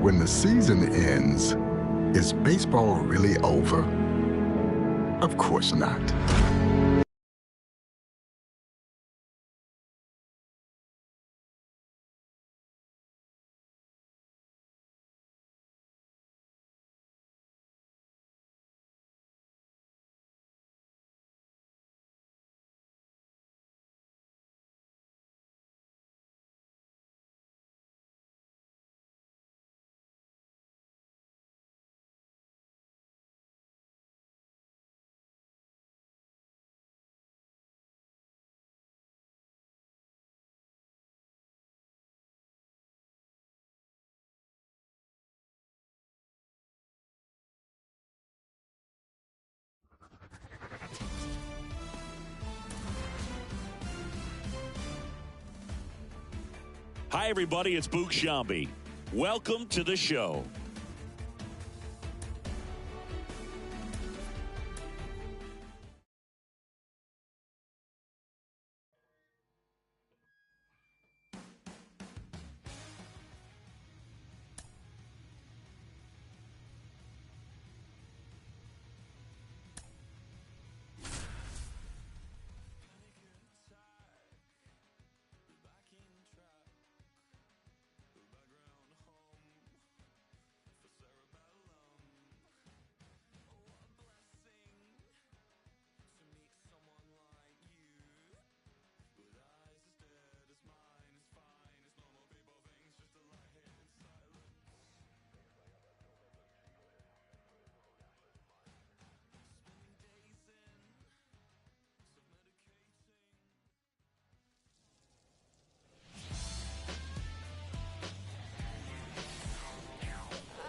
When the season ends, is baseball really over? Of course not. Hi, everybody. It's Boog Shambi. Welcome to the show.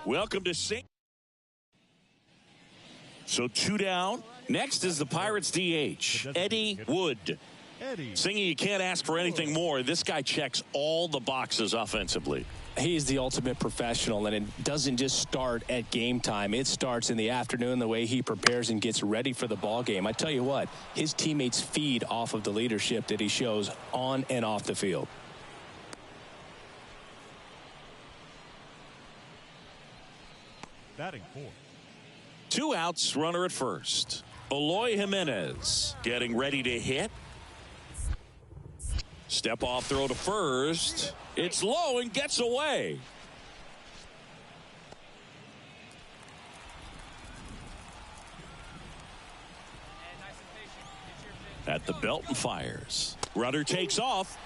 Welcome to Sing. So 2 down. Next is the Pirates DH, Eddie Wood. Singing, you can't ask for anything more. This guy checks all the boxes offensively. He's the ultimate professional, and it doesn't just start at game time. It starts in the afternoon, the way he prepares and gets ready for the ball game. I tell you what, his teammates feed off of the leadership that he shows on and off the field. Batting fourth. 2 outs, runner at first. Eloy Jimenez getting ready to hit. Step off throw to first. It's low and gets away. At the belt and fires. Runner takes off.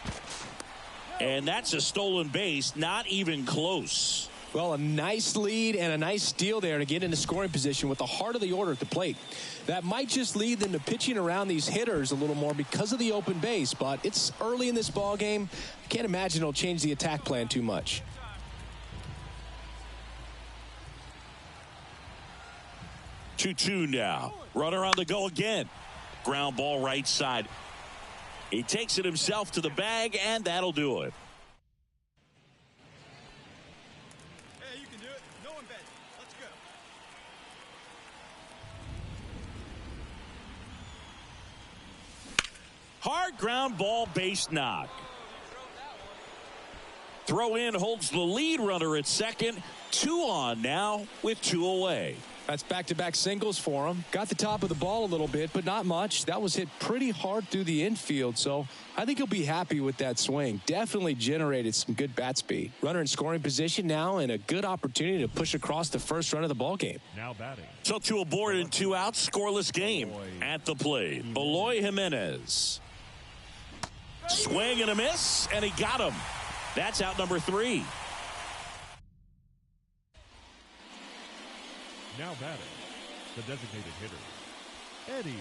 And that's a stolen base, not even close. Well, a nice lead and a nice steal there to get into scoring position with the heart of the order at the plate. That might just lead them to pitching around these hitters a little more because of the open base, but it's early in this ball game. I can't imagine it'll change the attack plan too much. Two now. Runner on the go again. Ground ball right side. He takes it himself to the bag, and that'll do it. Hard ground ball, base knock. Throw in holds the lead runner at second. 2 on now with 2 away. That's back-to-back singles for him. Got the top of the ball a little bit, but not much. That was hit pretty hard through the infield, so I think he'll be happy with that swing. Definitely generated some good bat speed. Runner in scoring position now, and a good opportunity to push across the first run of the ball game. Now batting. So 2 aboard and 2 outs, scoreless game at the plate. Eloy Jimenez. Swing and a miss, and he got him. That's out number 3. Now batting, the designated hitter, Eddie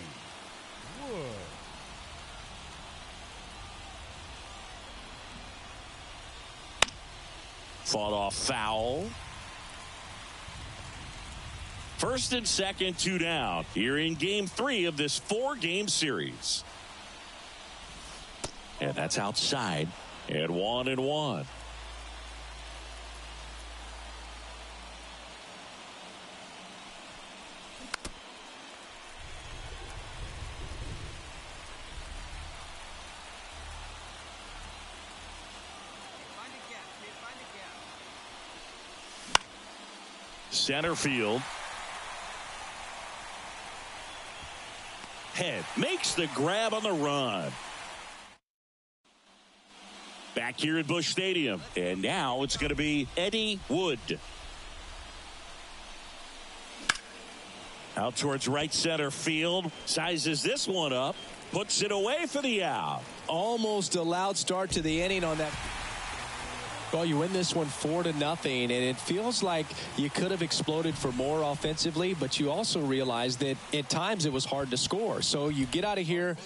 Wood. Fought off foul. First and second, 2 down. Here in game 3 of this 4-game series. And that's outside at 1-1. Center field. Head makes the grab on the run. Back here at Busch Stadium. And now it's going to be Eddie Wood. Out towards right center field. Sizes this one up. Puts it away for the out. Almost a loud start to the inning on that. Well, you win this one 4-0, and it feels like you could have exploded for more offensively, but you also realize that at times it was hard to score. So you get out of here.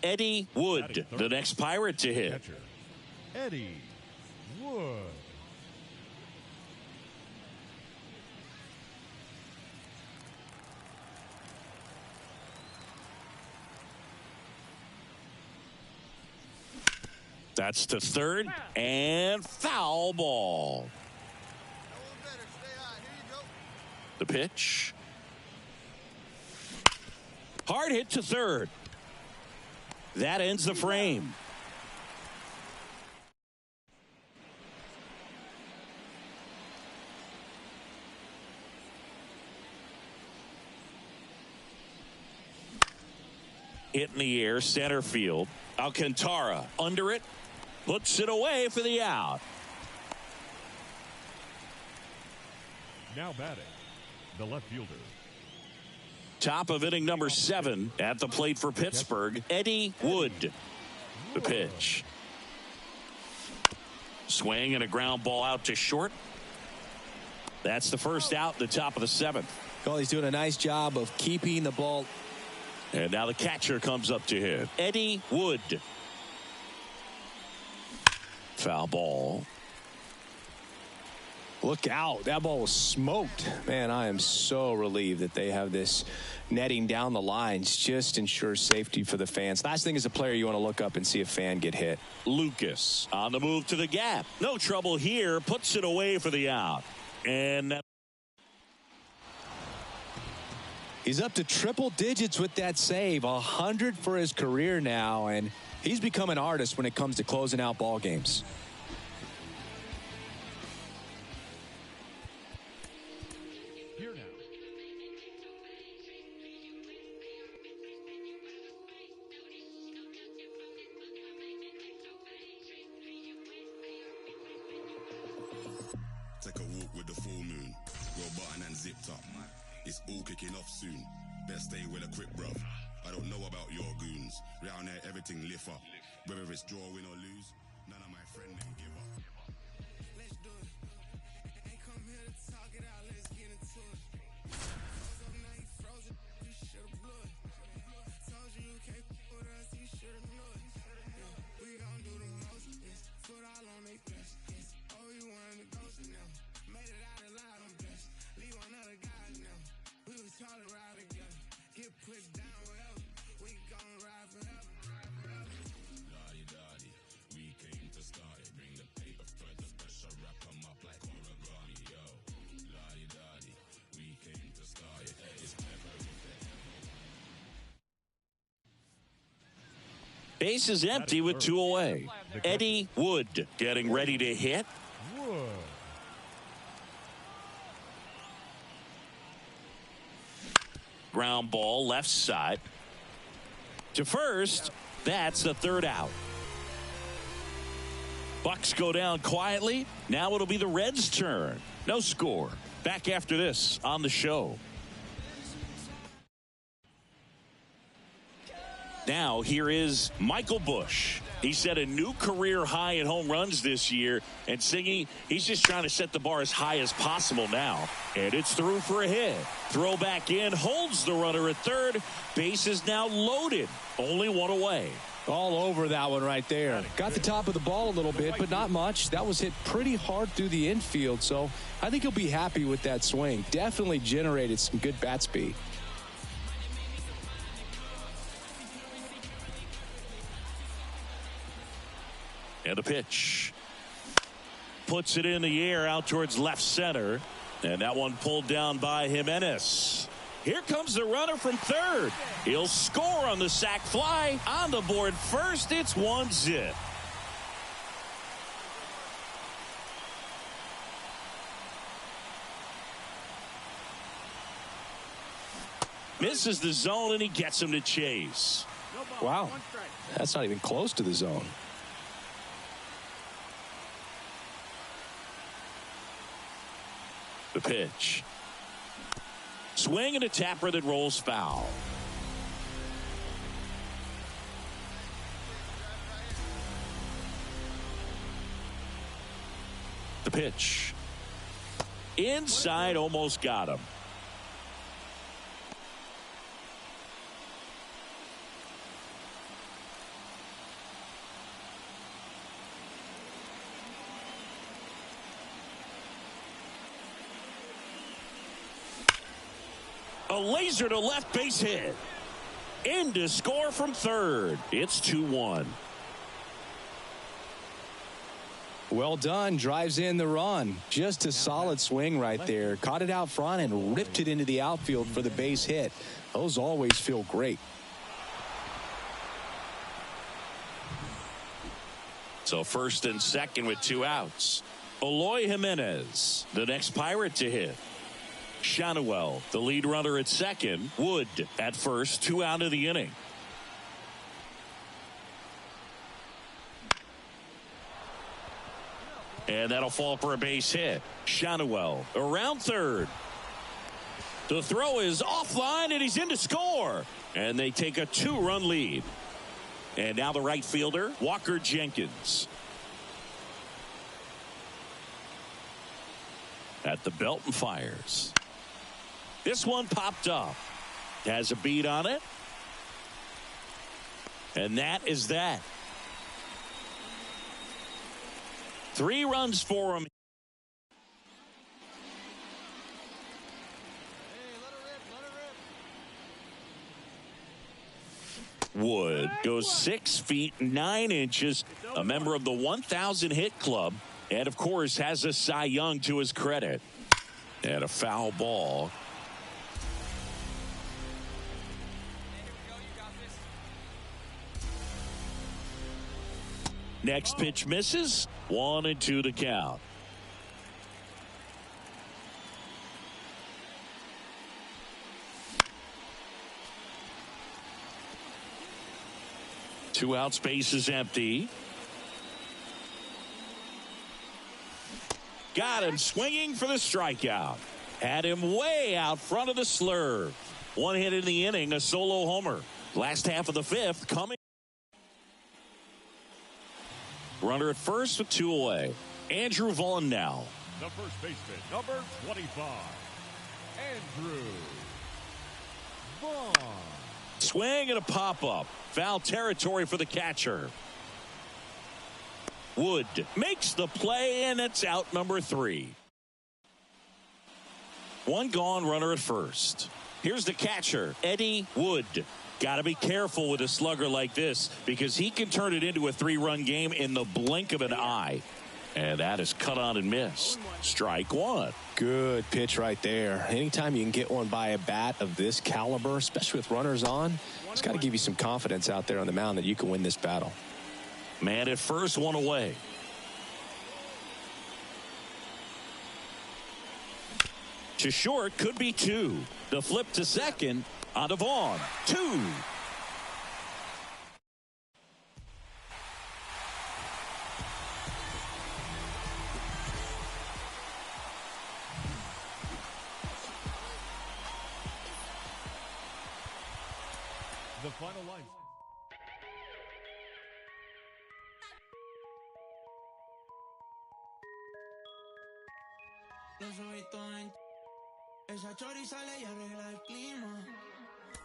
Eddie Wood, the next Pirate to hit. Catcher, Eddie Wood. That's to third, and foul ball. The pitch. Hard hit to third. That ends the frame. Hit in the air, center field. Alcantara under it. Puts it away for the out. Now batting, the left fielder. Top of inning number 7 at the plate for Pittsburgh, Eddie Wood. The pitch. Swing and a ground ball out to short. That's the first out, the top of the 7th. Well, he's doing a nice job of keeping the ball. And now the catcher comes up to him, Eddie Wood. Foul ball. Look out. That ball was smoked. Man, I am so relieved that they have this netting down the lines. Just ensures safety for the fans. Last thing as a player, you want to look up and see a fan get hit. Lucas on the move to the gap. No trouble here. Puts it away for the out. And he's up to triple digits with that save. 100 for his career now. And he's become an artist when it comes to closing out ball games. Take a walk with the full moon. Well buttoned and zipped up. It's all kicking off soon. Best stay well equipped, bruv. I don't know about your goons. Round there, everything lift up. Whether it's draw, win or lose, none of my friend them give up. Let's do it. Ain't come here to talk it out. Let's get into it. Froze up, now you frozen. You should've blew it. Told you you can't with us. You should've knew it. We gon' do the most. Foot all on they flesh. Oh, you wanted to ghost now. Made it out alive, I'm blessed. Leave one other guy now. We was trying to ride together. Get put down wherever. We gon' ride forever. Lottie-dottie, we came to start it. Bring the paper further, pressure, wrap 'em up like origami, yo. Lottie-dottie, we came to start it. It's clever. base is empty with 2 away. Eddie Wood getting ready to hit. Wood. Ground ball left side to first. That's the 3rd out. Bucks go down quietly. Now it'll be the Reds' turn. No score. Back after this on the show. Now here is Michael Busch. He set a new career high in home runs this year, and Singy, he's just trying to set the bar as high as possible now. And it's through for a hit. Throw back in, holds the runner at third. Base is now loaded. Only one away. All over that one right there. Got the top of the ball a little bit, but not much. That was hit pretty hard through the infield, so I think he'll be happy with that swing. Definitely generated some good bat speed. And a pitch. Puts it in the air out towards left center. And that one pulled down by Jimenez. Here comes the runner from third. He'll score on the sac fly. On the board first, it's 1-0. Misses the zone, and he gets him to chase. Wow, that's not even close to the zone. The pitch. Swing and a tapper that rolls foul. The pitch. Inside, almost got him. A laser to left base hit. In to score from third. It's 2-1. Well done. Drives in the run. Just a solid swing right there. Caught it out front and ripped it into the outfield for the base hit. Those always feel great. So first and second with 2 outs. Eloy Jimenez, the next Pirate to hit. Shanuel, the lead runner at second. Wood at first, 2 out of the inning. And that'll fall for a base hit. Shanuel around third. The throw is offline, and he's in to score. And they take a 2-run lead. And now the right fielder, Walker Jenkins. At the belt and fires. This one popped up. Has a beat on it. And that is that. 3 runs for him. Wood goes 6 feet 9 inches, a member of the 1,000 hit club, and of course has a Cy Young to his credit. And a foul ball. Next pitch misses. 1-2 to count. Two out, space is empty. Got him swinging for the strikeout. Had him way out front of the slurve. 1 hit in the inning, a solo homer. Last half of the 5th coming. Runner at first with 2 away. Andrew Vaughn now. The first baseman, number 25, Andrew Vaughn. Swing and a pop-up. Foul territory for the catcher. Wood makes the play, and it's out number 3. 1 gone, runner at first. Here's the catcher, Eddie Wood. Got to be careful with a slugger like this because he can turn it into a 3-run game in the blink of an eye. And that is cut on and missed. Strike 1. Good pitch right there. Anytime you can get one by a bat of this caliber, especially with runners on, it's got to give you some confidence out there on the mound that you can win this battle. Man at first, 1 away. To short, could be 2. The flip to second on to Vaughn. 2. The final line. Los ojitos en esa chori sale y arregla el clima.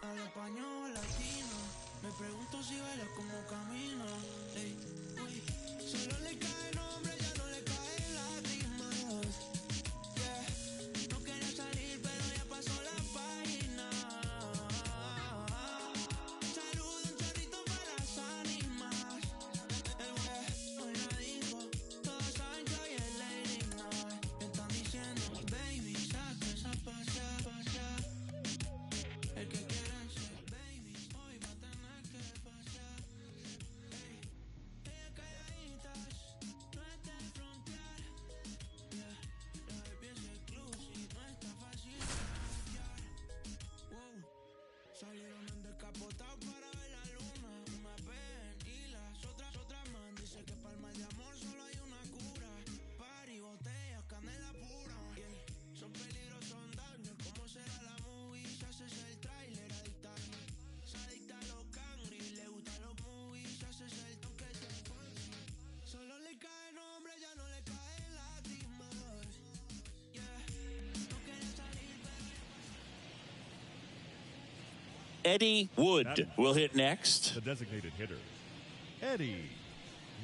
Habla español latino. Me pregunto si baila como camina. Ey, uy. Solo le cae nombre, ya no le caen lágrimas. Yeah. No quería salir, pero ya pasó la página. Saludo un chorrito para las ánimas. El güey hoy la dijo. Todos saben que hoy es Lady Night. Me están diciendo, baby, saca esa pasa. El que quiera ser baby, hoy va a tener que pasar. Ey, ella calladitas, no es de frontear. Yeah, la baby es exclusive, no está fácil de hackear. Wow, salieron en descapotado para ver la luna. Una ven y las otras man. Dice que para el mal de amor solo hay una cura. Party, botellas, canela pura. Yeah, son peligrosos andables, ¿cómo será la movie? Se hace el trailer, adicta a los cangris. Le gustan los movies, se hace el toque de fancy. Solo le cae nombre, ya no le caen lágrimas. Yeah, no quería salir, pero Eddie Wood will hit next. The designated hitter, Eddie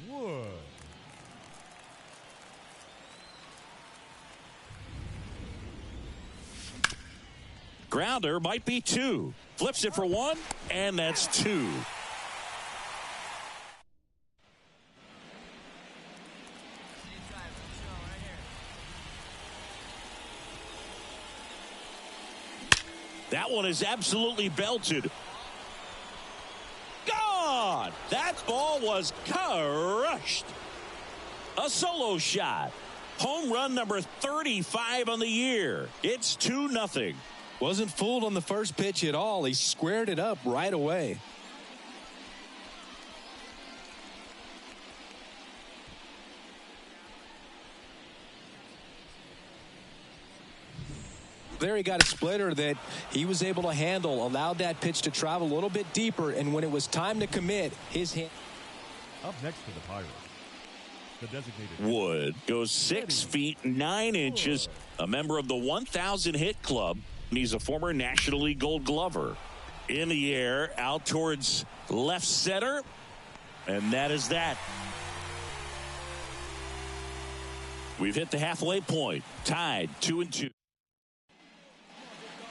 Wood. Grounder might be two. Flips it for one, and that's two. That one is absolutely belted. God, that ball was crushed. A solo shot. Home run number 35 on the year. It's 2-0. Wasn't fooled on the first pitch at all. He squared it up right away. There he got a splitter that he was able to handle, allowed that pitch to travel a little bit deeper, and when it was time to commit, his hand. Up next for the Pirates, the designated Wood goes 6 feet 9 inches, a member of the 1,000 hit club. He's a former National League Gold Glover. In the air, out towards left center, and that is that. We've hit the halfway point, tied 2-2.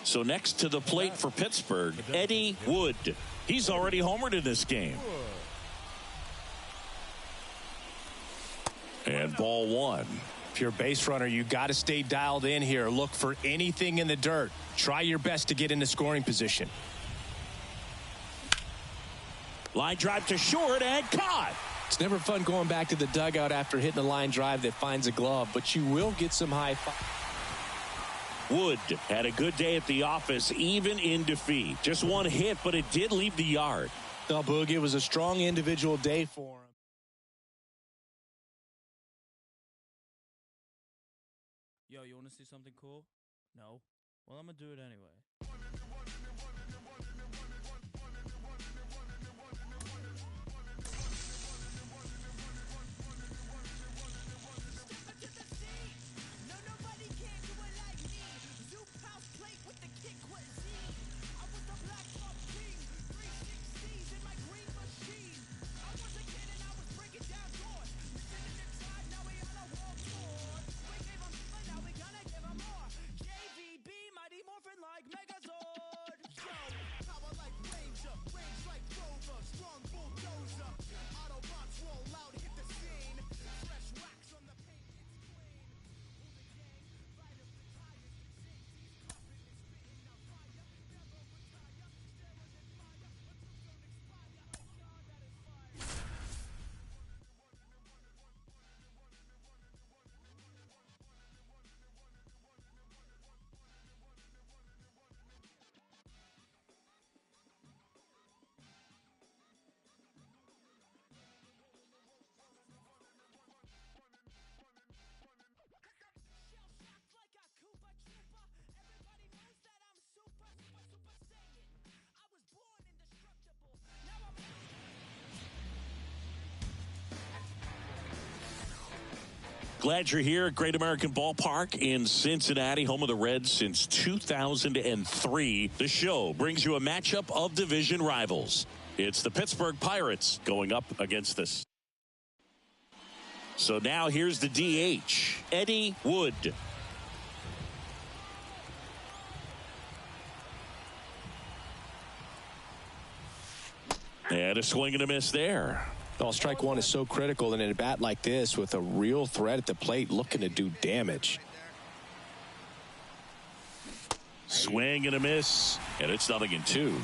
So next to the plate for Pittsburgh, Eddie Wood. He's already homered in this game. And ball one. If you're a base runner, you got to stay dialed in here. Look for anything in the dirt. Try your best to get into scoring position. Line drive to short and caught. It's never fun going back to the dugout after hitting a line drive that finds a glove, but you will get some high five. Wood had a good day at the office, even in defeat. Just one hit, but it did leave the yard. No, Boog, it was a strong individual day for him. Yo, you want to see something cool? No? Well, I'm going to do it anyway. Glad you're here at Great American Ballpark in Cincinnati, home of the Reds since 2003. The show brings you a matchup of division rivals. It's the Pittsburgh Pirates going up against this. So now here's the DH, Eddie Wood. And a swing and a miss there. Well, strike one is so critical in a bat like this with a real threat at the plate looking to do damage. Swing and a miss, and it's 0-2.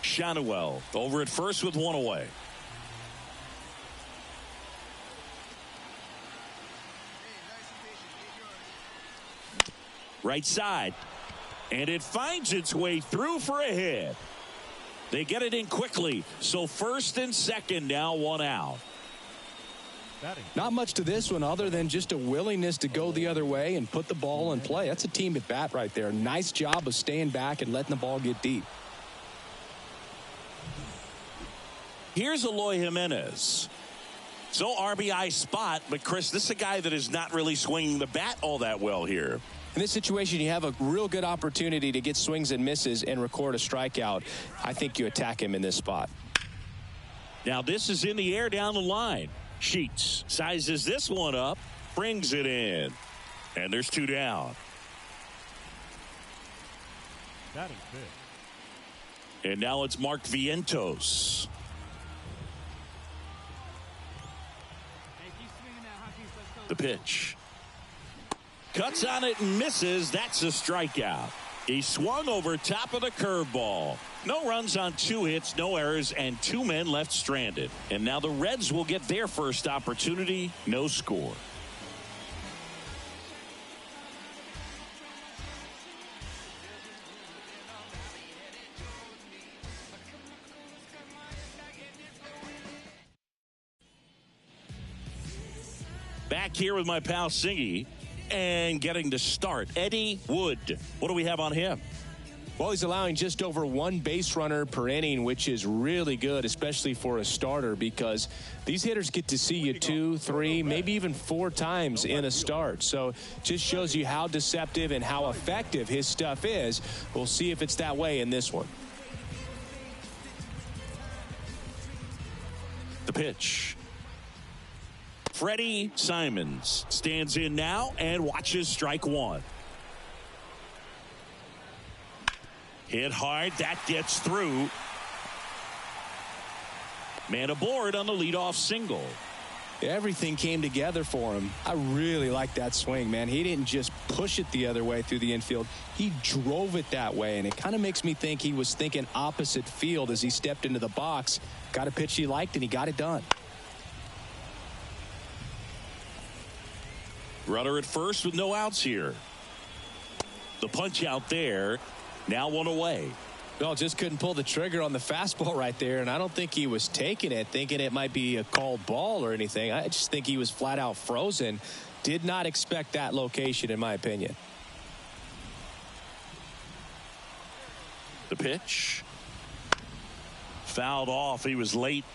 Shannawell over at first with one away. Right side. And it finds its way through for a hit. They get it in quickly. So first and second, now one out. Not much to this one other than just a willingness to go the other way and put the ball in play. That's a team at bat right there. Nice job of staying back and letting the ball get deep. Here's Eloy Jimenez. So RBI spot, but Chris, this is a guy that is not really swinging the bat all that well here. In this situation, you have a real good opportunity to get swings and misses and record a strikeout. I think you attack him in this spot. Now this is in the air down the line. Sheets sizes this one up, brings it in. And there's two down. Batting fifth. And now it's Mark Vientos. The pitch. Cuts on it and misses. That's a strikeout. He swung over top of the curveball. No runs on 2 hits, no errors, and 2 men left stranded. And now the Reds will get their first opportunity. No score. Back here with my pal Singy. And getting to start, Eddie Wood. What do we have on him? Well, he's allowing just over 1 base runner per inning, which is really good, especially for a starter, because these hitters get to see you 2, 3, maybe even 4 times in a start. So just shows you how deceptive and how effective his stuff is. We'll see if it's that way in this one. The pitch. Freddie Simons stands in now and watches strike one. Hit hard. That gets through. Man aboard on the leadoff single. Everything came together for him. I really like that swing, man. He didn't just push it the other way through the infield. He drove it that way, and it kind of makes me think he was thinking opposite field as he stepped into the box. Got a pitch he liked, and he got it done. Runner at first with no outs here. The punch out there. Now one away. No, just couldn't pull the trigger on the fastball right there, and I don't think he was taking it, thinking it might be a called ball or anything. I just think he was flat out frozen. Did not expect that location, in my opinion. The pitch. Fouled off. He was late.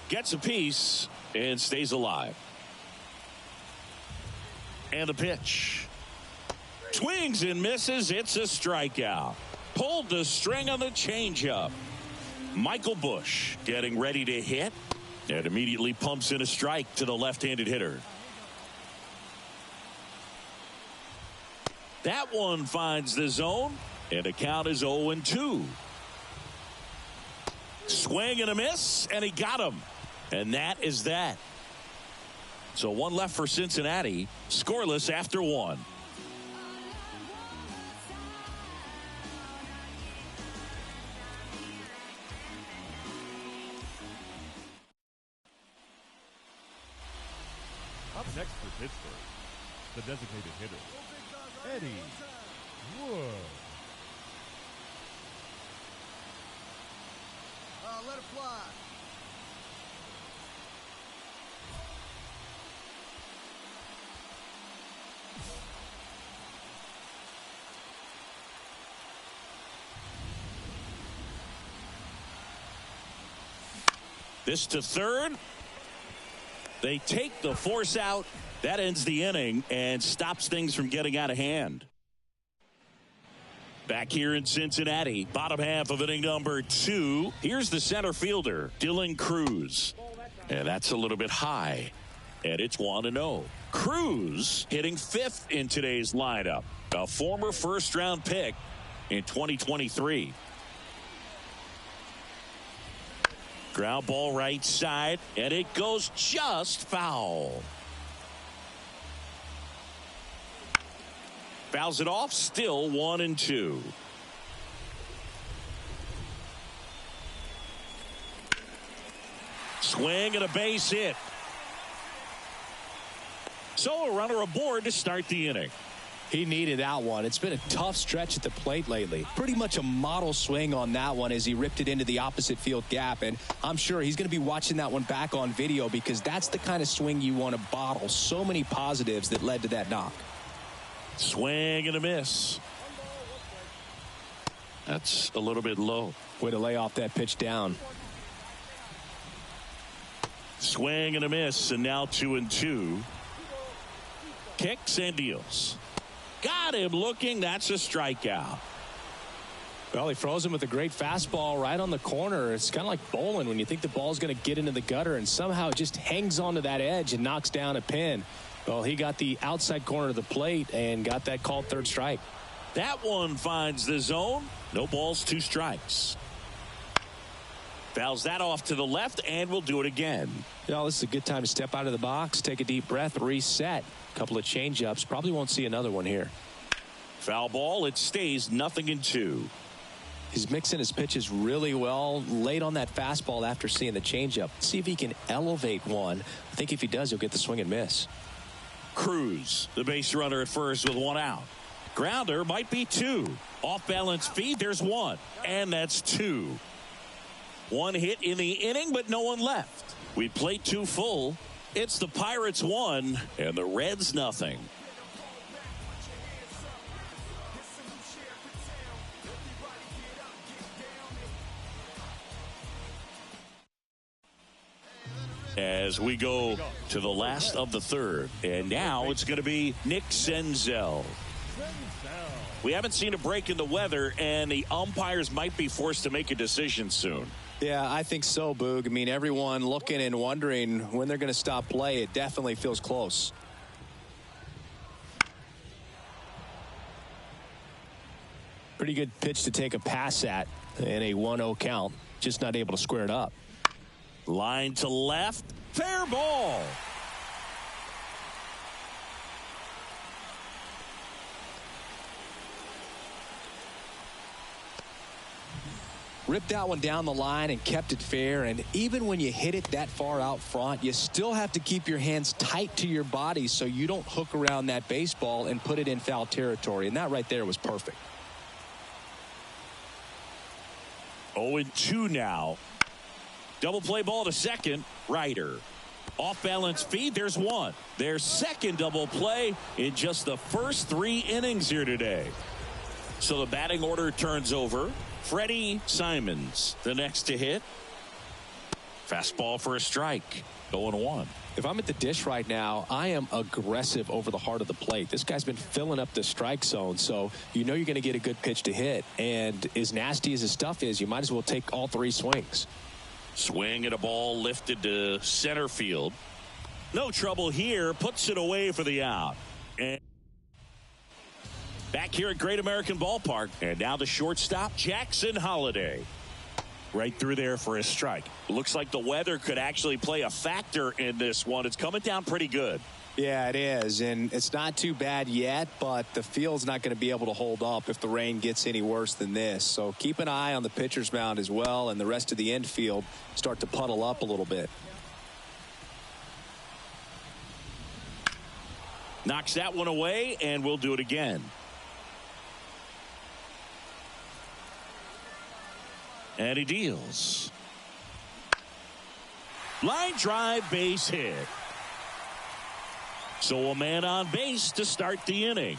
Gets a piece and stays alive. And the pitch. Swings and misses. It's a strikeout. Pulled the string on the changeup. Michael Busch getting ready to hit and immediately pumps in a strike to the left-handed hitter. That one finds the zone, and the count is 0-2. Swing and a miss, and he got him. And that is that. So one left for Cincinnati, scoreless after one. Up next for Pittsburgh, the designated hitter, Eddie Wood. Let it fly. This to third. They take the force out. That ends the inning and stops things from getting out of hand. Back here in Cincinnati, bottom half of inning number 2. Here's the center fielder, Dylan Cruz. And that's a little bit high. And it's 1-0. Cruz hitting 5th in today's lineup. A former first-round pick in 2023. Ground ball right side, and it goes just foul. Fouls it off, still 1-2. Swing and a base hit. So a runner aboard to start the inning. He needed that one. It's been a tough stretch at the plate lately. Pretty much a model swing on that one as he ripped it into the opposite field gap. And I'm sure he's going to be watching that one back on video because that's the kind of swing you want to bottle. So many positives that led to that knock. Swing and a miss. That's a little bit low. Way to lay off that pitch down. Swing and a miss, and now 2-2. Kicks and deals. Got him looking. That's a strikeout. Well, he froze him with a great fastball right on the corner. It's kind of like bowling when you think the ball's going to get into the gutter and somehow it just hangs onto that edge and knocks down a pin. Well, he got the outside corner of the plate and got that called third strike. That one finds the zone. No balls, 2 strikes. Fouls that off to the left, and we'll do it again. Well, this is a good time to step out of the box, take a deep breath, reset. A couple of change-ups. Probably won't see another one here. Foul ball. It stays 0-2. He's mixing his pitches really well. Late on that fastball after seeing the changeup. See if he can elevate one. I think if he does, he'll get the swing and miss. Cruz, the base runner at first with 1 out. Grounder might be 2. Off balance feed. There's 1. And that's 2. 1 hit in the inning, but no one left. We played 2 full. It's the Pirates 1 and the Reds 0. As we go to the last of the third, and now it's going to be Nick Senzel. We haven't seen a break in the weather, and the umpires might be forced to make a decision soon. Yeah, I think so, Boog. I mean, everyone looking and wondering when they're going to stop play. It definitely feels close. Pretty good pitch to take a pass at in a 1-0 count. Just not able to square it up. Line to left. Fair ball. Ripped that one down the line and kept it fair. And even when you hit it that far out front, you still have to keep your hands tight to your body so you don't hook around that baseball and put it in foul territory. And that right there was perfect. 0-2 now. Double play ball to second. Ryder. Off balance feed. There's 1. Their second double play in just the first 3 innings here today. So the batting order turns over. Freddie Simons, the next to hit. Fastball for a strike. 0-1. If I'm at the dish right now, I am aggressive over the heart of the plate. This guy's been filling up the strike zone, so you know you're going to get a good pitch to hit. And as nasty as his stuff is, you might as well take all 3 swings. Swing at a ball lifted to center field. No trouble here. Puts it away for the out. And back here at Great American Ballpark. And now the shortstop, Jackson Holliday. Right through there for a strike. Looks like the weather could actually play a factor in this one. It's coming down pretty good. Yeah, it is. And it's not too bad yet, but the field's not going to be able to hold up if the rain gets any worse than this. So keep an eye on the pitcher's mound as well, and the rest of the infield start to puddle up a little bit. Knocks that one away, and we'll do it again. And he deals. Line drive, base hit. So a man on base to start the inning.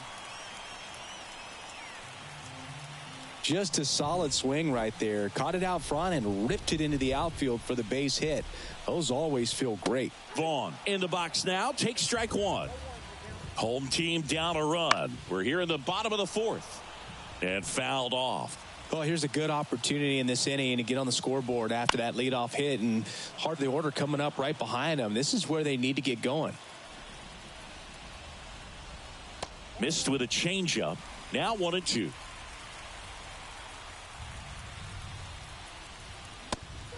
Just a solid swing right there. Caught it out front and ripped it into the outfield for the base hit. Those always feel great. Vaughn in the box now. Takes strike one. Home team down a run. We're here in the bottom of the fourth. And fouled off. Well, here's a good opportunity in this inning to get on the scoreboard after that leadoff hit, and heart of the order coming up right behind them. This is where they need to get going. Missed with a changeup. Now 1-2.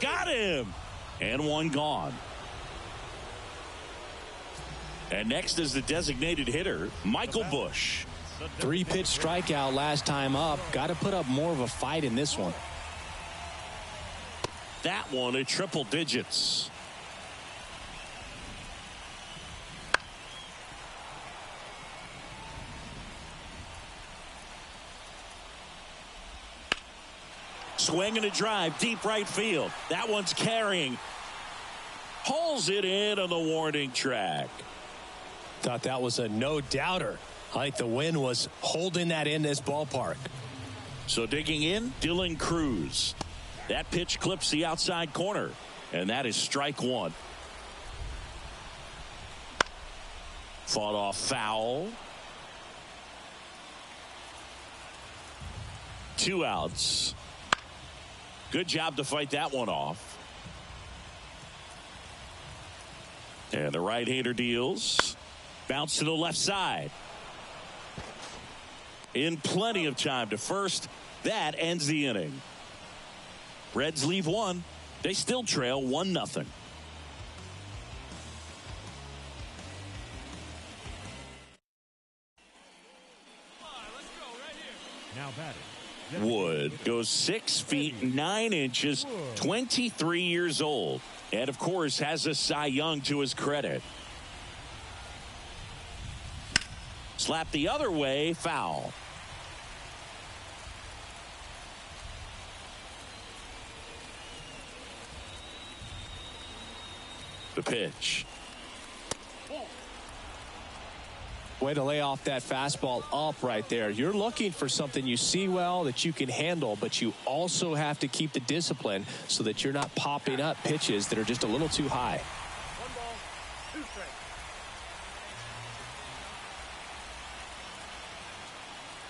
Got him. And one gone. And next is the designated hitter, Michael Bush. 3-pitch strikeout last time up. Got to put up more of a fight in this one. That one at triple digits. Swing and a drive, deep right field. That one's carrying. Pulls it in on the warning track. Thought that was a no-doubter. I think the wind was holding that in this ballpark. So digging in, Dylan Cruz. That pitch clips the outside corner. And that is strike one. Fought off foul. 2 outs. Good job to fight that one off. And the right-hander deals. Bounce to the left side. In plenty of time to first. That ends the inning. Reds leave one. They still trail 1-0. Now batting. Wood goes 6 feet 9 inches, 23 years old, and of course has a Cy Young to his credit. Slap the other way, foul. The pitch. Way to lay off that fastball up right there. You're looking for something you see well that you can handle, but you also have to keep the discipline so that you're not popping up pitches that are just a little too high. 1 ball, 2 strikes.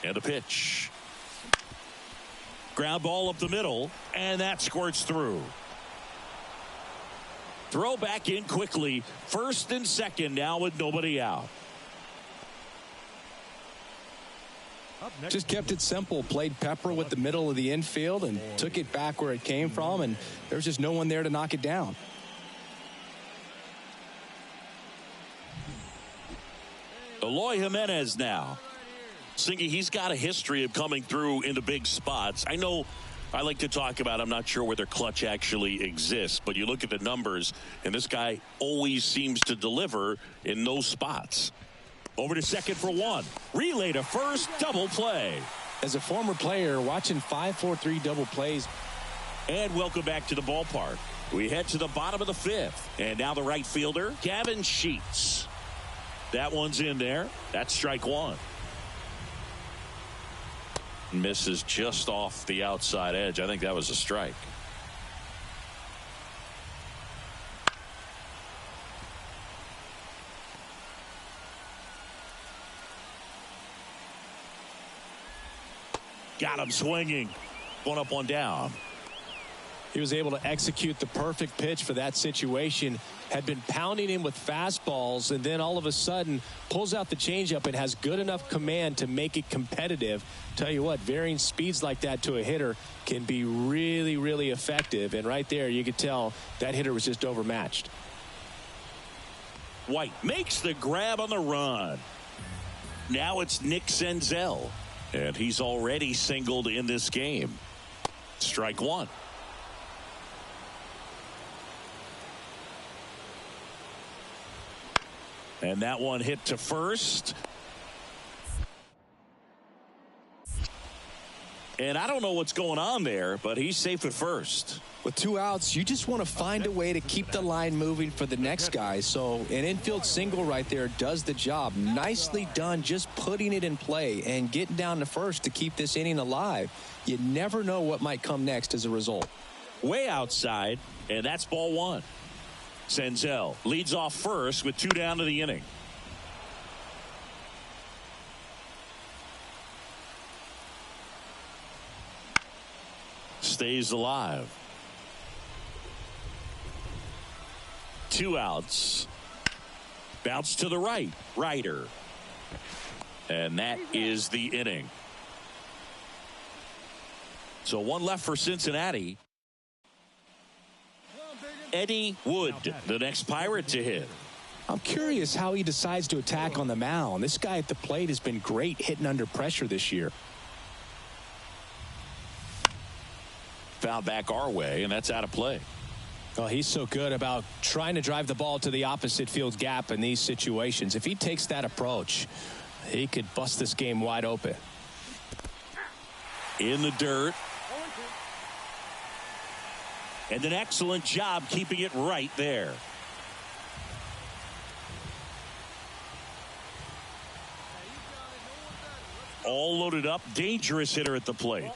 And a pitch. Ground ball up the middle, and that squirts through. Throw back in quickly. First and second now with nobody out. Just kept it simple. Played pepper with the middle of the infield and took it back where it came from, and there's just no one there to knock it down. Eloy Jimenez now. Singy, he's got a history of coming through into big spots. I know I like to talk about, I'm not sure whether clutch actually exists, but you look at the numbers, and this guy always seems to deliver in those spots. Over to second for one. Relay to first, double play. As a former player, watching 5-4-3 double plays. And welcome back to the ballpark. We head to the bottom of the fifth. And now the right fielder, Gavin Sheets. That one's in there. That's strike one. Misses just off the outside edge. I think that was a strike. Got him swinging. One up, one down. He was able to execute the perfect pitch for that situation. Had been pounding him with fastballs, and then all of a sudden pulls out the changeup and has good enough command to make it competitive. Tell you what, varying speeds like that to a hitter can be really, really effective. And right there, you could tell that hitter was just overmatched. White makes the grab on the run. Now it's Nick Senzel. And he's already singled in this game. Strike one. And that one hit to first. And I don't know what's going on there, but he's safe at first. With 2 outs, you just want to find a way to keep the line moving for the next guy. So an infield single right there does the job. Nicely done, just putting it in play and getting down to first to keep this inning alive. You never know what might come next as a result. Way outside, and that's ball 1. Senzel leads off first with 2 down to the inning. Stays alive. 2 outs. Bounce to the right. Rider. And that is the inning. So 1 left for Cincinnati. Eddie Wood, the next Pirate to hit. I'm curious how he decides to attack on the mound. This guy at the plate has been great hitting under pressure this year. Foul back our way, and that's out of play. Well, he's so good about trying to drive the ball to the opposite field gap in these situations. If he takes that approach, he could bust this game wide open. In the dirt. And an excellent job keeping it right there. All loaded up, dangerous hitter at the plate.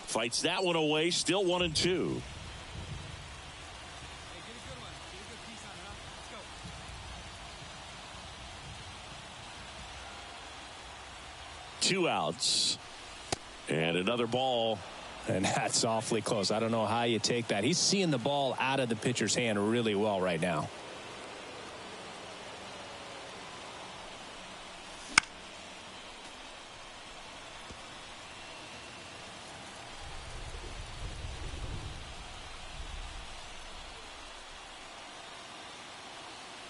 Fights that one away, still 1-2. 2 outs. And another ball. And that's awfully close. I don't know how you take that. He's seeing the ball out of the pitcher's hand really well right now.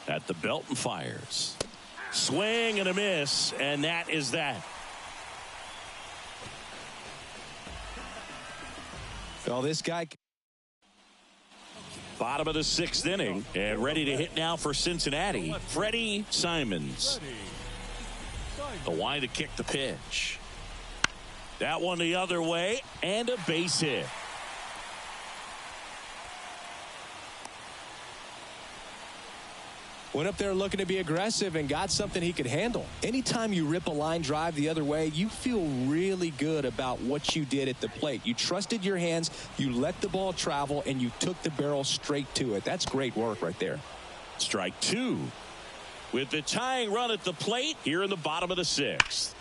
At the belt and fires. Swing and a miss, and that is that. Well, this guy. Bottom of the 6th inning, and ready to hit now for Cincinnati, Freddie Simons. The wind to kick the pitch. That one the other way, and a base hit. Went up there looking to be aggressive and got something he could handle. Anytime you rip a line drive the other way, you feel really good about what you did at the plate. You trusted your hands, you let the ball travel, and you took the barrel straight to it. That's great work right there. Strike 2. With the tying run at the plate here in the bottom of the 6th.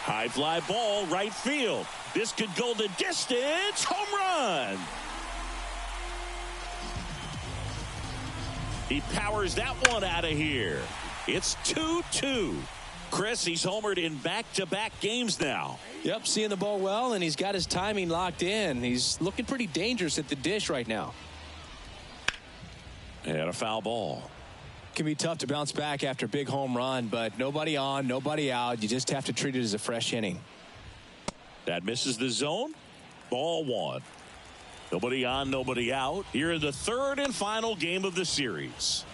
High fly ball, right field. This could go the distance. Home run. He powers that one out of here. It's 2-2. Chris, he's homered in back-to-back games now. Yep, seeing the ball well, and he's got his timing locked in. He's looking pretty dangerous at the dish right now. And a foul ball. Can be tough to bounce back after a big home run, but nobody on, nobody out. You just have to treat it as a fresh inning. That misses the zone. Ball 1. Nobody on, nobody out. Here in the 3rd and final game of the series.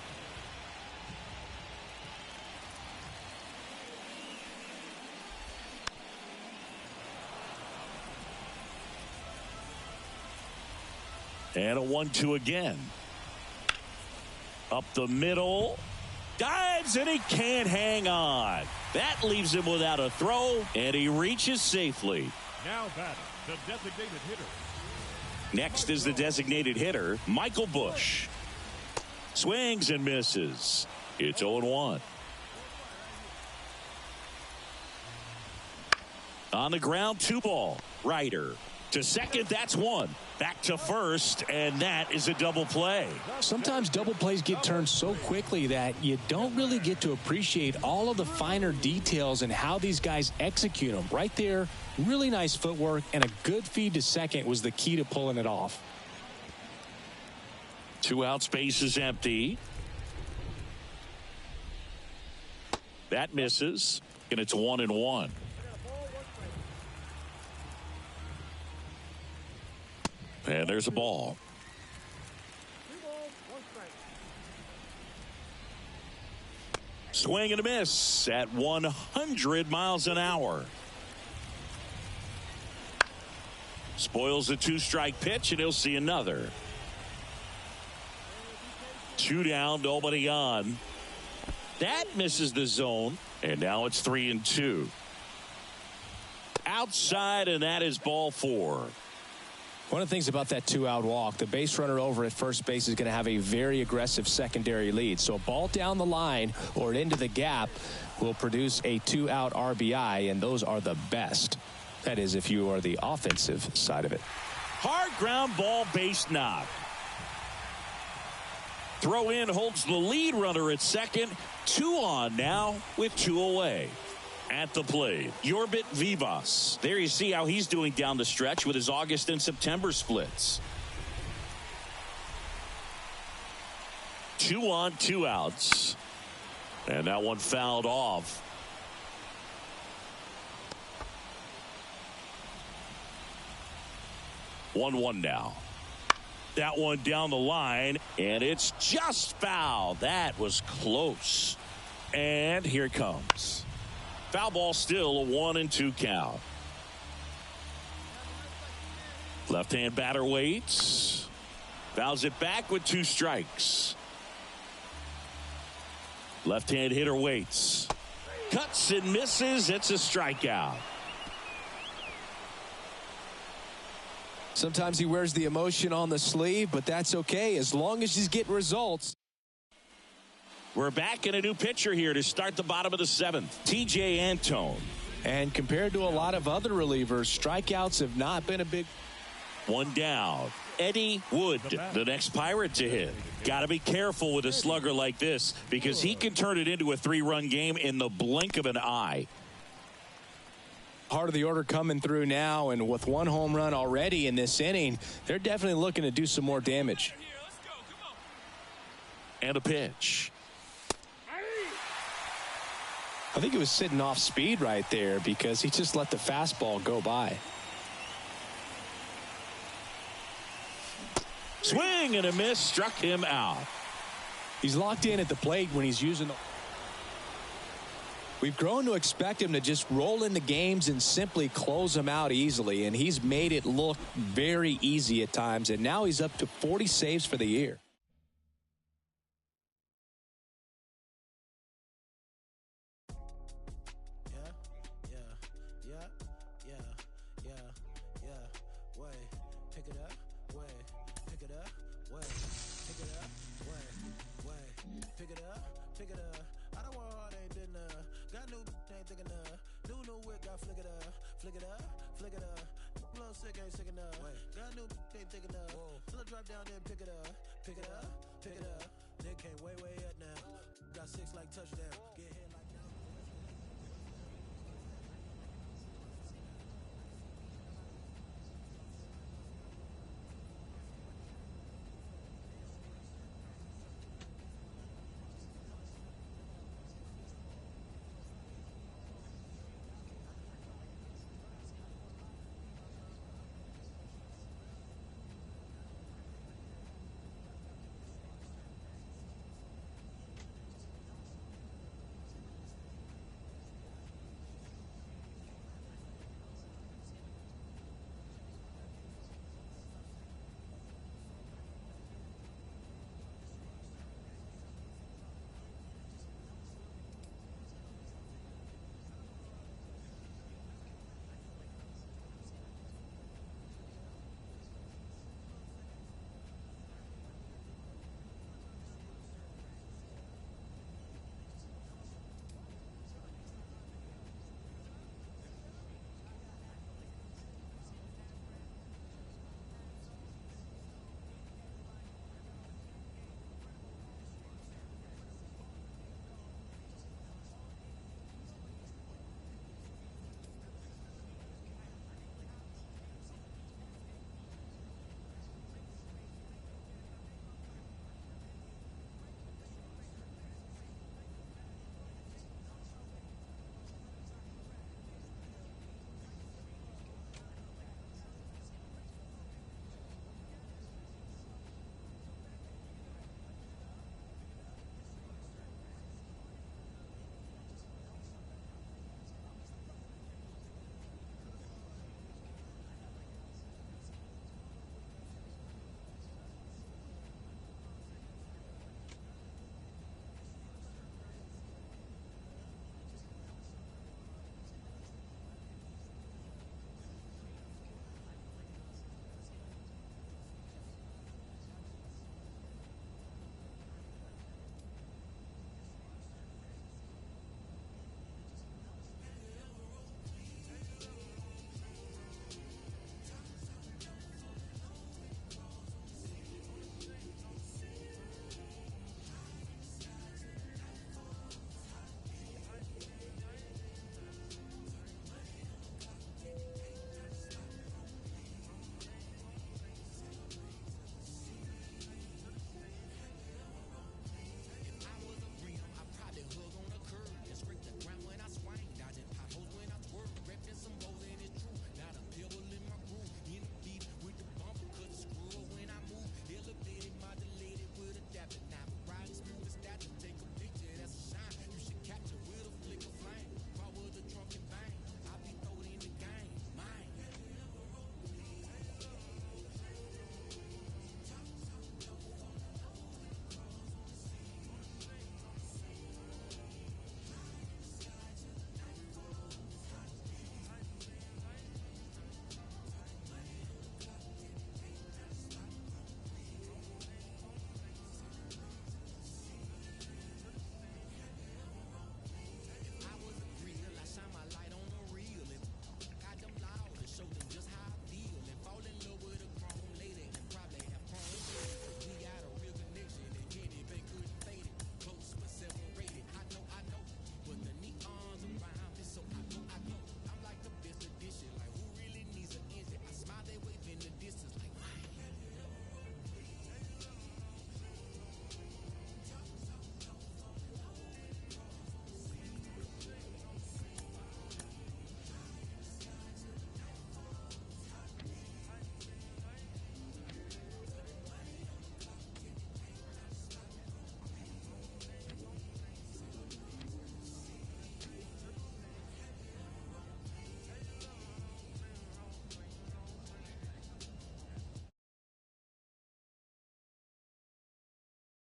And a 1-2 again. Up the middle. Dives, and he can't hang on. That leaves him without a throw, and he reaches safely. Now batting, the designated hitter. Next is the designated hitter, Michael Bush. Swings and misses. It's 0-1. On the ground, 2 ball. Ryder to second, that's 1. Back to first, and that is a double play. Sometimes double plays get turned so quickly that you don't really get to appreciate all of the finer details and how these guys execute them. Right there, really nice footwork, and a good feed to second was the key to pulling it off. 2 out, space is empty. That misses, and it's 1-1. And there's a ball. Swing and a miss at 100 miles an hour. Spoils a 2-strike pitch, and he'll see another. 2 down, nobody on. That misses the zone, and now it's 3-2. Outside, and that is ball 4. One of the things about that 2-out walk, the base runner over at first base is going to have a very aggressive secondary lead. So a ball down the line or into the gap will produce a 2-out RBI, and those are the best. That is, if you are the offensive side of it. Hard ground ball, base knock. Throw in holds the lead runner at second. 2 on now with 2 away. At the plate, Yorbit Vivas. There you see how he's doing down the stretch with his August and September splits. 2 on, 2 outs. And that one fouled off. One now. That one down the line, and it's just foul. That was close. And here it comes. Foul ball, still a 1-2 count. Left-hand batter waits. Fouls it back with 2 strikes. Left-hand hitter waits. Cuts and misses. It's a strikeout. Sometimes he wears the emotion on the sleeve, but that's okay as long as he's getting results. We're back in a new pitcher here to start the bottom of the 7th. TJ Antone. And compared to a lot of other relievers, strikeouts have not been a big... 1 down. Eddie Wood, the next Pirate to hit. Got to be careful with a slugger like this because he can turn it into a 3-run game in the blink of an eye. Part of the order coming through now, and with 1 home run already in this inning, they're definitely looking to do some more damage. And a pitch. I think he was sitting off speed right there because he just let the fastball go by. Swing and a miss, struck him out. He's locked in at the plate when he's using the... We've grown to expect him to just roll into games and simply close them out easily, and he's made it look very easy at times, and now he's up to 40 saves for the year. Drop down there and pick it up, pick it up, pick it up. They can't way up now. Got 6 like touchdown. Get hit.